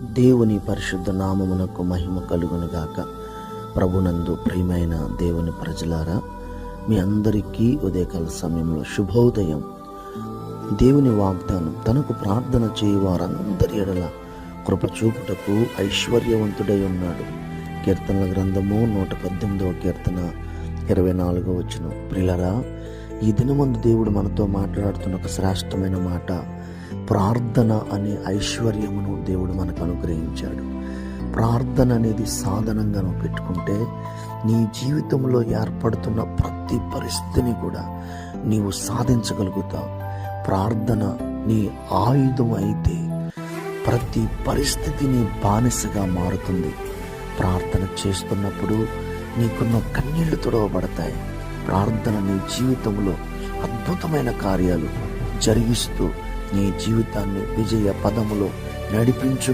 దేవుని పరిశుద్ధ నామమునకు మహిమ కలుగునుగాక. ప్రభునందు ప్రియమైన దేవుని ప్రజలారా, మీ అందరికీ ఉదయకాల సమయంలో శుభోదయం. దేవుని వాగ్దానం, తనకు ప్రార్థన చేయు వారందరి ఎడల కృప చూపుటకు ఐశ్వర్యవంతుడై ఉన్నాడు. కీర్తనల గ్రంథము 118వ కీర్తన 24వ వచనం. ప్రియులారా, ఈ దినమందు దేవుడు మనతో మాట్లాడుతున్న ఒక శ్రేష్టమైన మాట, ప్రార్థన అనే ఐశ్వర్యమును దేవుడు మనకు అనుగ్రహించాడు. ప్రార్థన అనేది సాధనంగా నువ్వు పెట్టుకుంటే నీ జీవితంలో ఏర్పడుతున్న ప్రతి పరిస్థితిని కూడా నీవు సాధించగలుగుతావు. ప్రార్థన నీ ఆయుధం అయితే ప్రతి పరిస్థితి నీ బానిసగా మారుతుంది. ప్రార్థన చేస్తున్నప్పుడు నీకున్న కన్నీళ్లు తుడవబడతాయి. ప్రార్థన నీ జీవితంలో అద్భుతమైన కార్యాలు జరిగిస్తూ నీ జీవితాన్ని విజయ పదములో నడిపించు.